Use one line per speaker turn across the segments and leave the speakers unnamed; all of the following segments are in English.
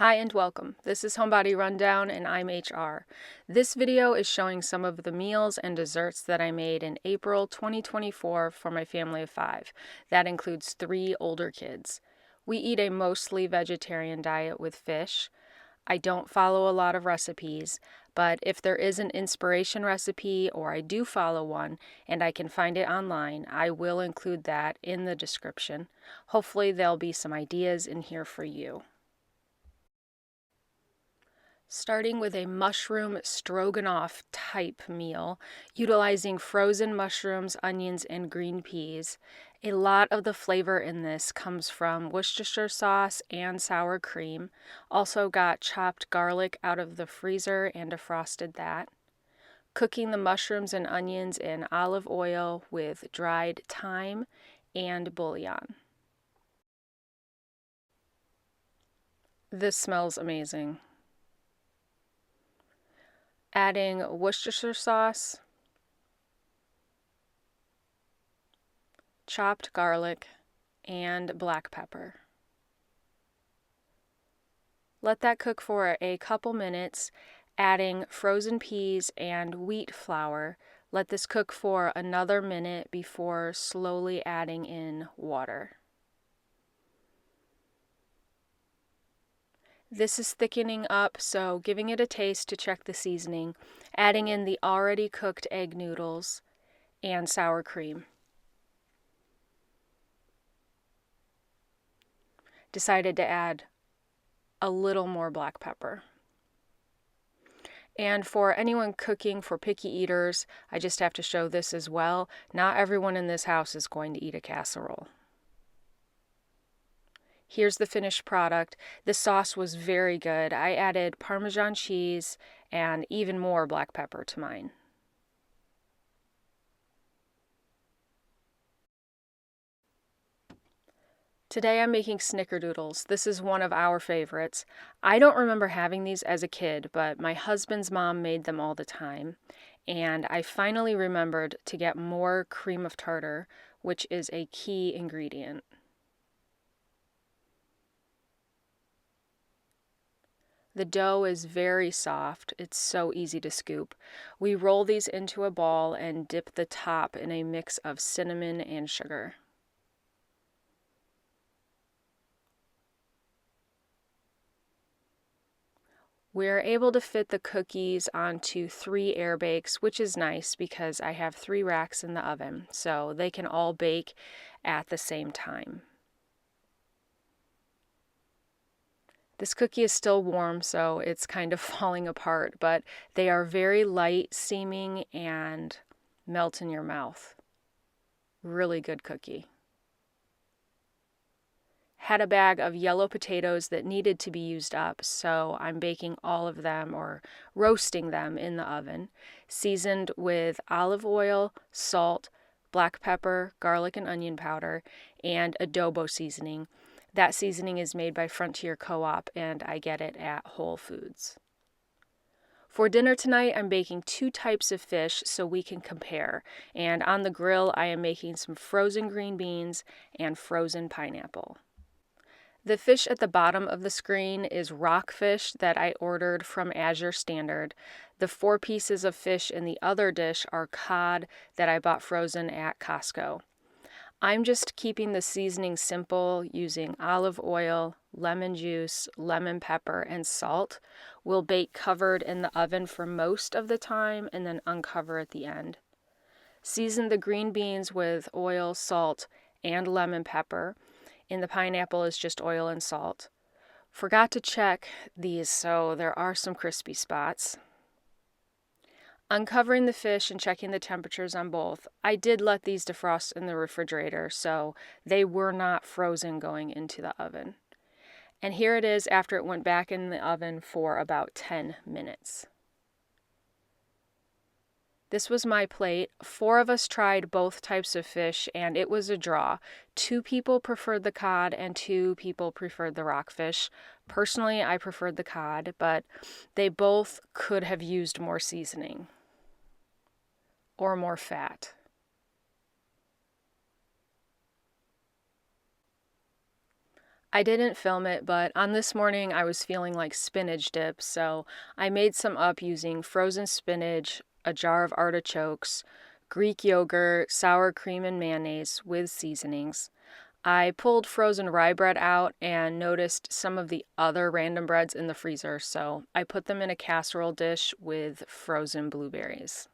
Hi and welcome. This is Homebody Rundown and I'm HR. This video is showing some of the meals and desserts that I made in April 2024 for my family of 5. That includes 3 older kids. We eat a mostly vegetarian diet with fish. I don't follow a lot of recipes, but if there is an inspiration recipe or I do follow one and I can find it online, I will include that in the description. Hopefully there'll be some ideas in here for you. Starting with a mushroom stroganoff type meal, utilizing frozen mushrooms, onions, and green peas. A lot of the flavor in this comes from Worcestershire sauce and sour cream. Also got chopped garlic out of the freezer and defrosted that. Cooking the mushrooms and onions in olive oil with dried thyme and bouillon. This smells amazing. Adding Worcestershire sauce, chopped garlic, and black pepper. Let that cook for a couple minutes, adding frozen peas and wheat flour. Let this cook for another minute before slowly adding in water. This is thickening up, so giving it a taste to check the seasoning, adding in the already cooked egg noodles and sour cream. Decided to add a little more black pepper. And for anyone cooking for picky eaters, I just have to show this as well. Not everyone in this house is going to eat a casserole. Here's the finished product. The sauce was very good. I added Parmesan cheese and even more black pepper to mine. Today I'm making Snickerdoodles. This is one of our favorites. I don't remember having these as a kid, but my husband's mom made them all the time. And I finally remembered to get more cream of tartar, which is a key ingredient. The dough is very soft. It's so easy to scoop. We roll these into a ball and dip the top in a mix of cinnamon and sugar. We're able to fit the cookies onto 3 air bakes, which is nice because I have 3 racks in the oven, so they can all bake at the same time. This cookie is still warm, so it's kind of falling apart, but they are very light seeming and melt in your mouth. Really good cookie. Had a bag of yellow potatoes that needed to be used up, so I'm baking all of them or roasting them in the oven, seasoned with olive oil, salt, black pepper, garlic and onion powder, and adobo seasoning. That seasoning is made by Frontier Co-op and I get it at Whole Foods. For dinner tonight, I'm baking 2 types of fish so we can compare. And on the grill, I am making some frozen green beans and frozen pineapple. The fish at the bottom of the screen is rockfish that I ordered from Azure Standard. The 4 pieces of fish in the other dish are cod that I bought frozen at Costco. I'm just keeping the seasoning simple using olive oil, lemon juice, lemon pepper, and salt. We'll bake covered in the oven for most of the time and then uncover at the end. Season the green beans with oil, salt, and lemon pepper. In the pineapple is just oil and salt. Forgot to check these, so there are some crispy spots. Uncovering the fish and checking the temperatures on both. I did let these defrost in the refrigerator, so they were not frozen going into the oven. And here it is after it went back in the oven for about 10 minutes. This was my plate. 4 of us tried both types of fish, and it was a draw. 2 people preferred the cod, and 2 people preferred the rockfish. Personally, I preferred the cod, but they both could have used more seasoning or more fat. I didn't film it, but on this morning I was feeling like spinach dip, so I made some up using frozen spinach, a jar of artichokes, Greek yogurt, sour cream, and mayonnaise with seasonings. I pulled frozen rye bread out and noticed some of the other random breads in the freezer, so I put them in a casserole dish with frozen blueberries.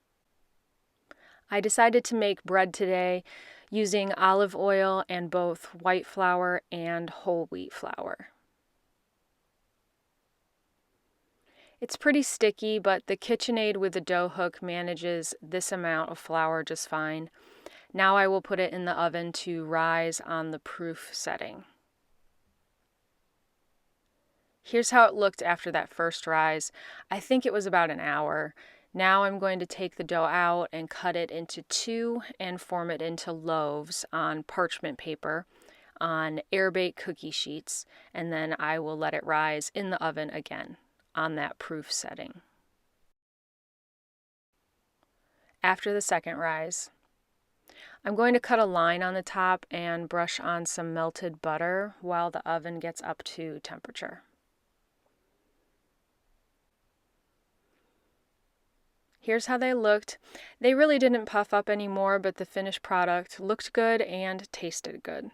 I decided to make bread today using olive oil and both white flour and whole wheat flour. It's pretty sticky, but the KitchenAid with the dough hook manages this amount of flour just fine. Now I will put it in the oven to rise on the proof setting. Here's how it looked after that first rise. I think it was about an hour. Now I'm going to take the dough out and cut it into two and form it into loaves on parchment paper on air-baked cookie sheets, and then I will let it rise in the oven again on that proof setting. After the second rise, I'm going to cut a line on the top and brush on some melted butter while the oven gets up to temperature. Here's how they looked. They really didn't puff up anymore, but the finished product looked good and tasted good.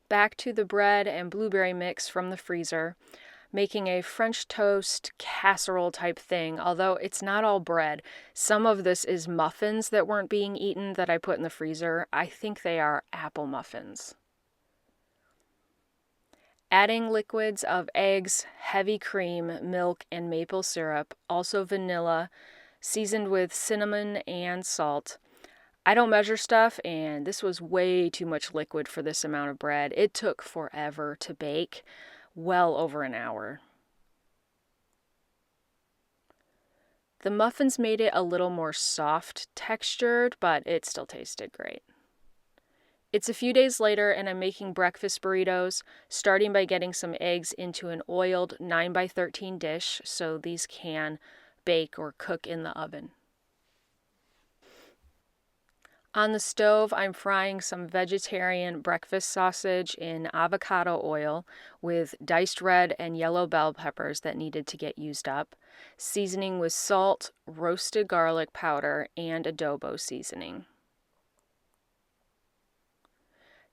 Back to the bread and blueberry mix from the freezer, making a French toast casserole type thing, although it's not all bread. Some of this is muffins that weren't being eaten that I put in the freezer. I think they are apple muffins. Adding liquids of eggs, heavy cream, milk, and maple syrup, also vanilla, seasoned with cinnamon and salt. I don't measure stuff, and this was way too much liquid for this amount of bread. It took forever to bake, well over an hour. The muffins made it a little more soft textured, but it still tasted great. It's a few days later and I'm making breakfast burritos, starting by getting some eggs into an oiled 9x13 dish so these can bake or cook in the oven. On the stove, I'm frying some vegetarian breakfast sausage in avocado oil with diced red and yellow bell peppers that needed to get used up, seasoning with salt, roasted garlic powder, and adobo seasoning.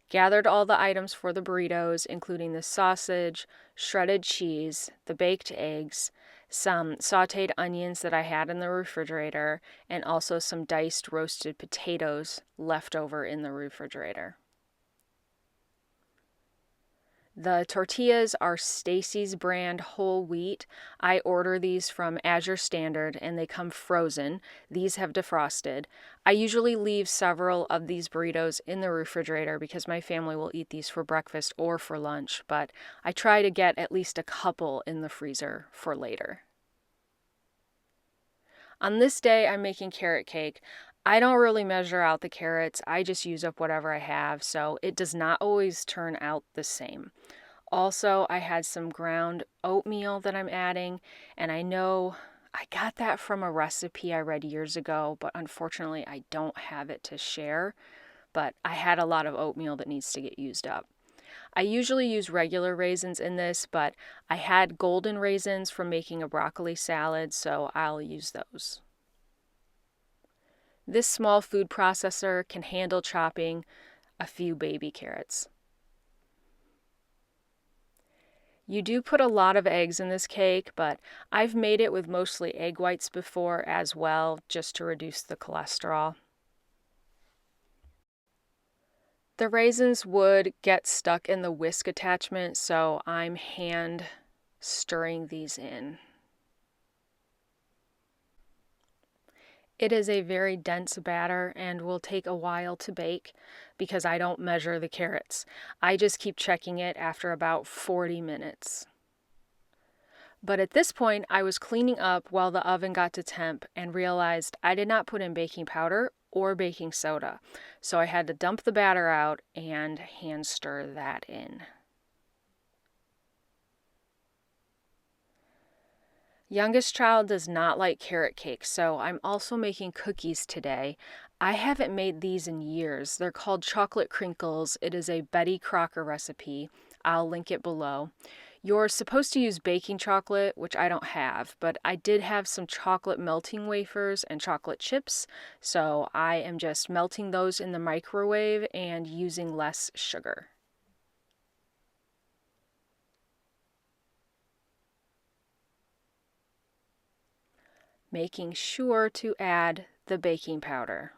Gathered all the items for the burritos, including the sausage, shredded cheese, the baked eggs, some sauteed onions that I had in the refrigerator, and also some diced roasted potatoes left over in the refrigerator. The tortillas are Stacy's brand whole wheat. I order these from Azure Standard and they come frozen. These have defrosted. I usually leave several of these burritos in the refrigerator because my family will eat these for breakfast or for lunch, but I try to get at least a couple in the freezer for later. On this day, I'm making carrot cake. I don't really measure out the carrots, I just use up whatever I have, so it does not always turn out the same. Also, I had some ground oatmeal that I'm adding, and I know I got that from a recipe I read years ago, but unfortunately I don't have it to share, but I had a lot of oatmeal that needs to get used up. I usually use regular raisins in this, but I had golden raisins from making a broccoli salad, so I'll use those. This small food processor can handle chopping a few baby carrots. You do put a lot of eggs in this cake, but I've made it with mostly egg whites before as well, just to reduce the cholesterol. The raisins would get stuck in the whisk attachment, so I'm hand stirring these in. It is a very dense batter and will take a while to bake because I don't measure the carrots. I just keep checking it after about 40 minutes. But at this point, I was cleaning up while the oven got to temp and realized I did not put in baking powder or baking soda. So I had to dump the batter out and hand stir that in. Youngest child does not like carrot cake, so I'm also making cookies today. I haven't made these in years. They're called chocolate crinkles. It is a Betty Crocker recipe. I'll link it below. You're supposed to use baking chocolate, which I don't have, but I did have some chocolate melting wafers and chocolate chips, so I am just melting those in the microwave and using less sugar. Making sure to add the baking powder.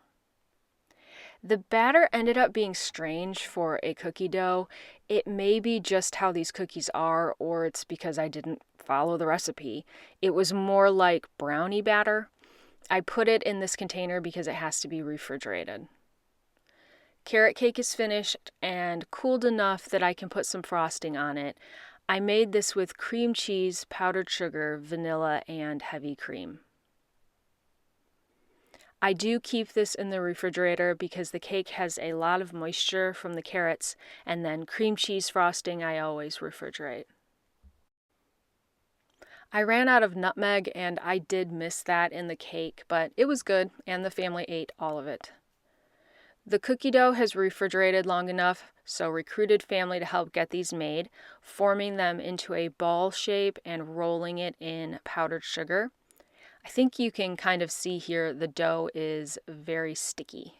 The batter ended up being strange for a cookie dough. It may be just how these cookies are, or it's because I didn't follow the recipe. It was more like brownie batter. I put it in this container because it has to be refrigerated. Carrot cake is finished and cooled enough that I can put some frosting on it. I made this with cream cheese, powdered sugar, vanilla, and heavy cream. I do keep this in the refrigerator because the cake has a lot of moisture from the carrots, and then cream cheese frosting I always refrigerate. I ran out of nutmeg and I did miss that in the cake, but it was good and the family ate all of it. The cookie dough has refrigerated long enough, so recruited family to help get these made, forming them into a ball shape and rolling it in powdered sugar. I think you can kind of see here the dough is very sticky.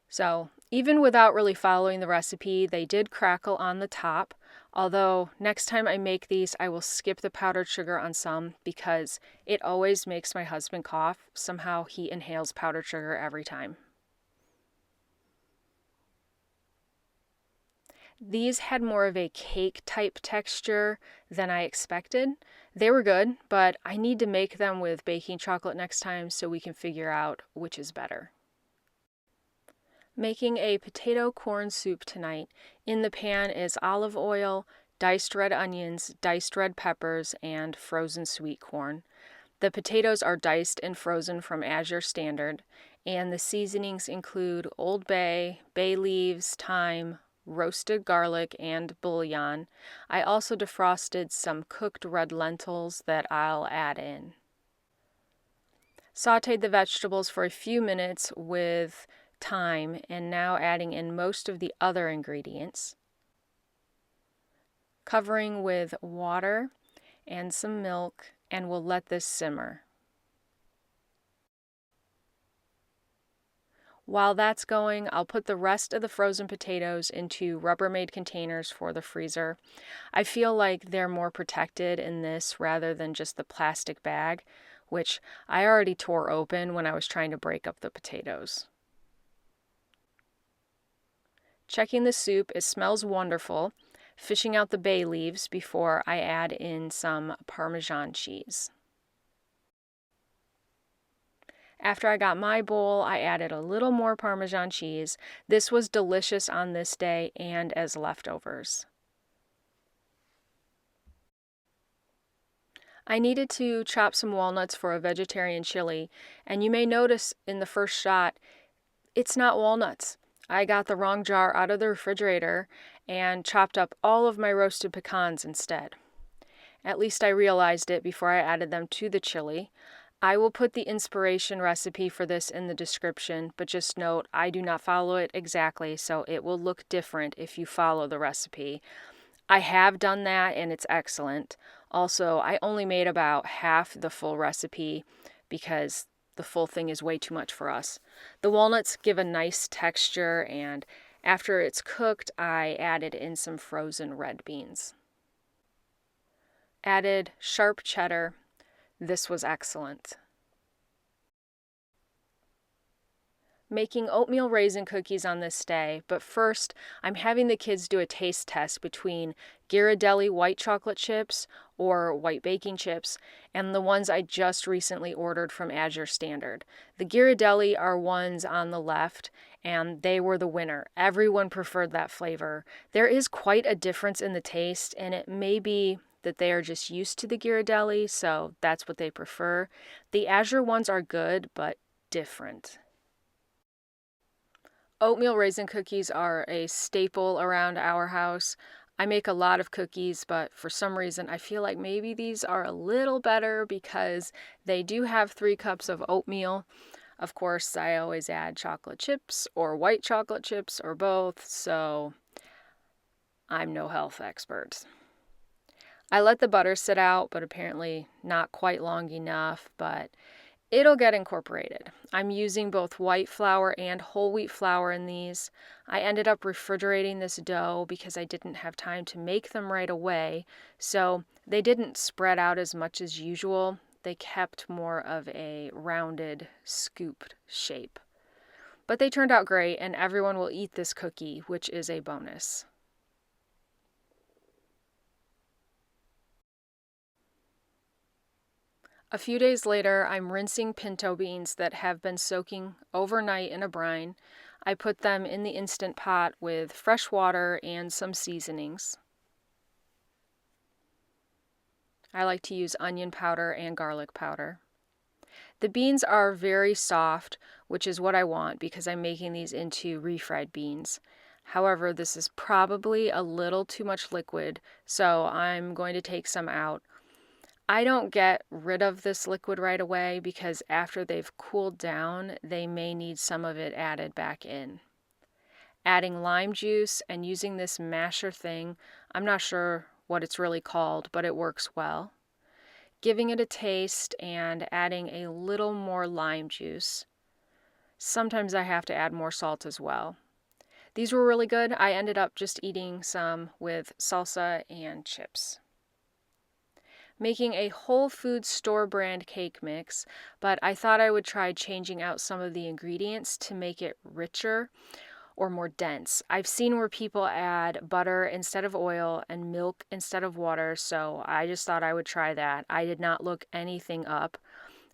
So even without really following the recipe, they did crackle on the top. Although next time I make these, I will skip the powdered sugar on some because it always makes my husband cough. Somehow he inhales powdered sugar every time. These had more of a cake type texture than I expected. They were good, but I need to make them with baking chocolate next time so we can figure out which is better. Making a potato corn soup tonight. In the pan is olive oil, diced red onions, diced red peppers, and frozen sweet corn. The potatoes are diced and frozen from Azure Standard, and the seasonings include Old Bay, bay leaves, thyme, roasted garlic, and bouillon. I also defrosted some cooked red lentils that I'll add in. Sauteed the vegetables for a few minutes with thyme and now adding in most of the other ingredients. Covering with water and some milk, and we'll let this simmer. While that's going, I'll put the rest of the frozen potatoes into Rubbermaid containers for the freezer. I feel like they're more protected in this rather than just the plastic bag, which I already tore open when I was trying to break up the potatoes. Checking the soup, it smells wonderful. Fishing out the bay leaves before I add in some Parmesan cheese. After I got my bowl, I added a little more Parmesan cheese. This was delicious on this day and as leftovers. I needed to chop some walnuts for a vegetarian chili, and you may notice in the first shot, it's not walnuts. I got the wrong jar out of the refrigerator and chopped up all of my roasted pecans instead. At least I realized it before I added them to the chili. I will put the inspiration recipe for this in the description, but just note I do not follow it exactly, so it will look different if you follow the recipe. I have done that and it's excellent. Also, I only made about half the full recipe because the full thing is way too much for us. The walnuts give a nice texture, and after it's cooked, I added in some frozen red beans. Added sharp cheddar. This was excellent. Making oatmeal raisin cookies on this day, but first I'm having the kids do a taste test between Ghirardelli white chocolate chips or white baking chips and the ones I just recently ordered from Azure Standard. The Ghirardelli are ones on the left, and they were the winner. Everyone preferred that flavor. There is quite a difference in the taste, and it may be that they are just used to the Ghirardelli, so that's what they prefer. The Azure ones are good, but different. Oatmeal raisin cookies are a staple around our house. I make a lot of cookies, but for some reason I feel like maybe these are a little better because they do have 3 cups of oatmeal. Of course, I always add chocolate chips or white chocolate chips or both, so I'm no health expert. I let the butter sit out, but apparently not quite long enough, but it'll get incorporated. I'm using both white flour and whole wheat flour in these. I ended up refrigerating this dough because I didn't have time to make them right away, so they didn't spread out as much as usual. They kept more of a rounded, scooped shape. But they turned out great, and everyone will eat this cookie, which is a bonus. A few days later, I'm rinsing pinto beans that have been soaking overnight in a brine. I put them in the Instant Pot with fresh water and some seasonings. I like to use onion powder and garlic powder. The beans are very soft, which is what I want because I'm making these into refried beans. However, this is probably a little too much liquid, so I'm going to take some out. I don't get rid of this liquid right away because after they've cooled down, they may need some of it added back in. Adding lime juice and using this masher thing, I'm not sure what it's really called, but it works well. Giving it a taste and adding a little more lime juice. Sometimes I have to add more salt as well. These were really good. I ended up just eating some with salsa and chips. Making a Whole Foods store brand cake mix, but I thought I would try changing out some of the ingredients to make it richer or more dense. I've seen where people add butter instead of oil and milk instead of water, so I just thought I would try that. I did not look anything up.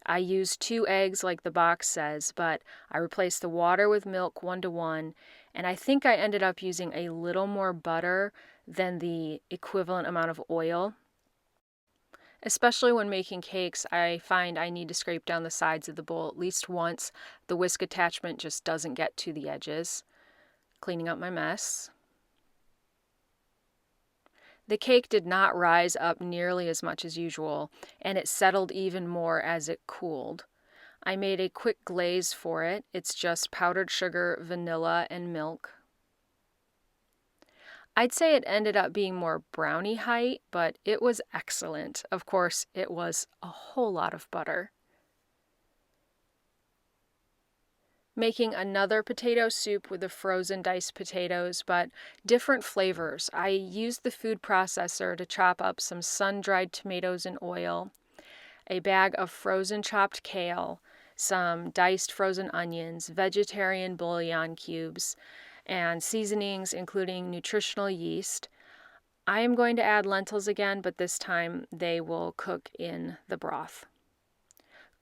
I used 2 eggs like the box says, but I replaced the water with milk 1-to-1, and I think I ended up using a little more butter than the equivalent amount of oil. Especially when making cakes, I find I need to scrape down the sides of the bowl at least once. The whisk attachment just doesn't get to the edges. Cleaning up my mess. The cake did not rise up nearly as much as usual, and it settled even more as it cooled. I made a quick glaze for it. It's just powdered sugar, vanilla, and milk. I'd say it ended up being more brownie height, but it was excellent. Of course, it was a whole lot of butter. Making another potato soup with the frozen diced potatoes, but different flavors. I used the food processor to chop up some sun-dried tomatoes in oil, a bag of frozen chopped kale, some diced frozen onions, vegetarian bouillon cubes, and seasonings including nutritional yeast. I am going to add lentils again, but this time they will cook in the broth.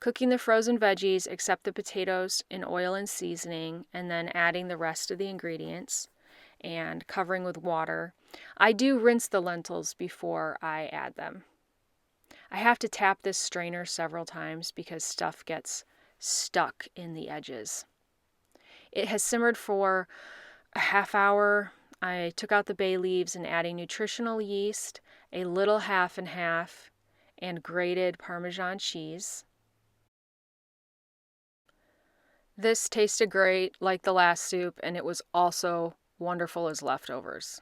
Cooking the frozen veggies except the potatoes in oil and seasoning, and then adding the rest of the ingredients and covering with water. I do rinse the lentils before I add them. I have to tap this strainer several times because stuff gets stuck in the edges. It has simmered for a half hour. I took out the bay leaves and adding nutritional yeast, a little half and half, and grated Parmesan cheese. This tasted great like the last soup, and it was also wonderful as leftovers.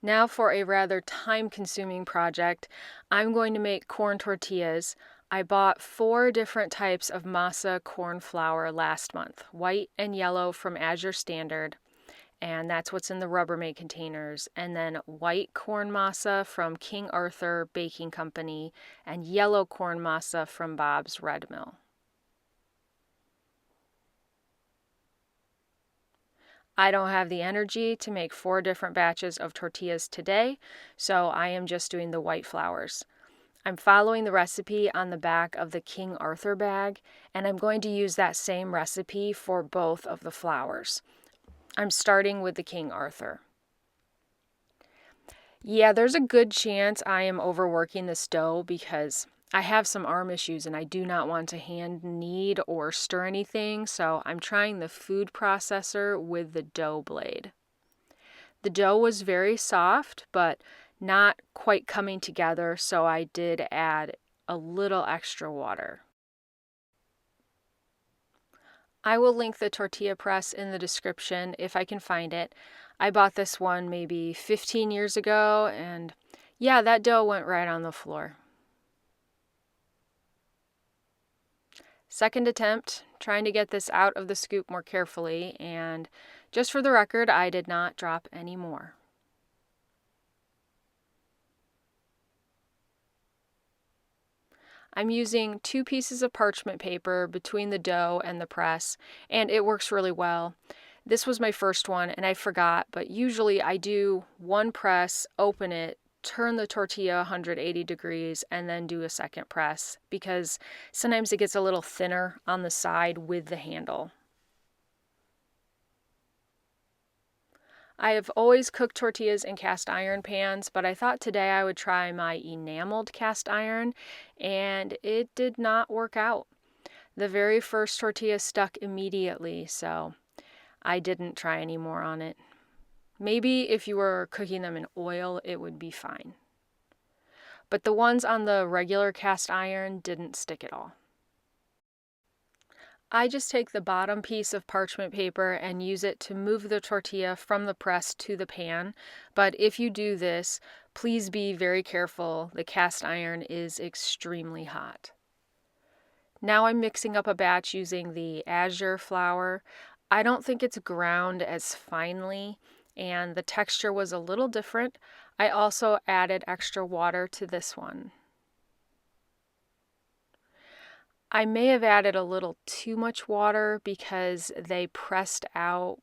Now for a rather time-consuming project, I'm going to make corn tortillas. I bought 4 different types of masa corn flour last month, white and yellow from Azure Standard, and that's what's in the Rubbermaid containers, and then white corn masa from King Arthur Baking Company, and yellow corn masa from Bob's Red Mill. I don't have the energy to make 4 different batches of tortillas today, so I am just doing the white flours. I'm following the recipe on the back of the King Arthur bag, and I'm going to use that same recipe for both of the flours. I'm starting with the King Arthur. Yeah, there's a good chance I am overworking this dough because I have some arm issues and I do not want to hand knead or stir anything, so I'm trying the food processor with the dough blade. The dough was very soft, but not quite coming together, so I did add a little extra water. I will link the tortilla press in the description if I can find it. I bought this one maybe 15 years ago, and yeah, that dough went right on the floor. Second attempt, trying to get this out of the scoop more carefully, and just for the record, I did not drop any more. I'm using 2 pieces of parchment paper between the dough and the press, and it works really well. This was my first one, and I forgot, but usually I do one press, open it, turn the tortilla 180 degrees, and then do a second press, because sometimes it gets a little thinner on the side with the handle. I have always cooked tortillas in cast iron pans, but I thought today I would try my enameled cast iron, and it did not work out. The very first tortilla stuck immediately, so I didn't try any more on it. Maybe if you were cooking them in oil, it would be fine. But the ones on the regular cast iron didn't stick at all. I just take the bottom piece of parchment paper and use it to move the tortilla from the press to the pan. But if you do this, please be very careful. The cast iron is extremely hot. Now I'm mixing up a batch using the azure flour. I don't think it's ground as finely, and the texture was a little different. I also added extra water to this one. I may have added a little too much water because they pressed out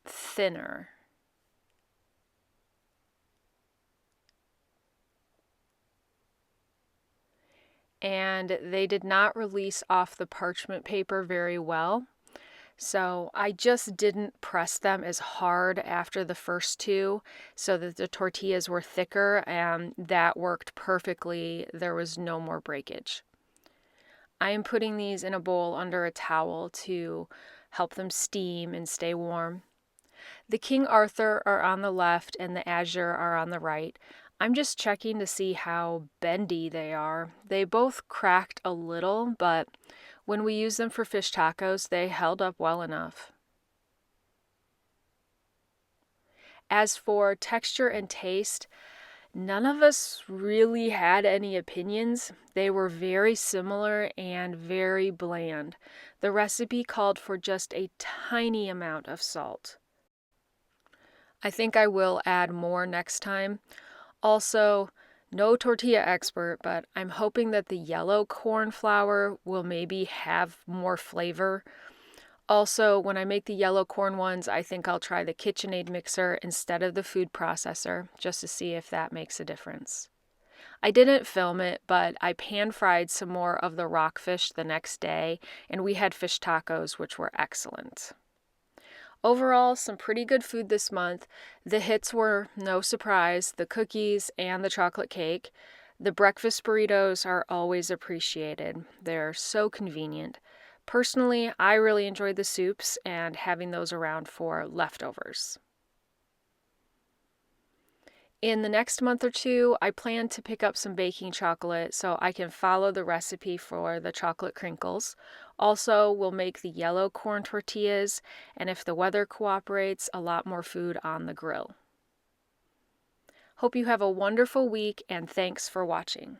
thinner. And they did not release off the parchment paper very well. So I just didn't press them as hard after the first two so that the tortillas were thicker, and that worked perfectly. There was no more breakage. I am putting these in a bowl under a towel to help them steam and stay warm. The King Arthur are on the left and the azure are on the right. I'm just checking to see how bendy they are. They both cracked a little, but when we used them for fish tacos, they held up well enough. As for texture and taste, none of us really had any opinions. They were very similar and very bland. The recipe called for just a tiny amount of salt. I think I will add more next time. Also, no tortilla expert, but I'm hoping that the yellow corn flour will maybe have more flavor. Also, when I make the yellow corn ones, I think I'll try the KitchenAid mixer instead of the food processor, just to see if that makes a difference. I didn't film it, but I pan-fried some more of the rockfish the next day, and we had fish tacos, which were excellent. Overall, some pretty good food this month. The hits were, no surprise, the cookies and the chocolate cake. The breakfast burritos are always appreciated. They're so convenient. Personally, I really enjoyed the soups and having those around for leftovers. In the next month or two, I plan to pick up some baking chocolate so I can follow the recipe for the chocolate crinkles. Also, we'll make the yellow corn tortillas, and if the weather cooperates, a lot more food on the grill. Hope you have a wonderful week, and thanks for watching.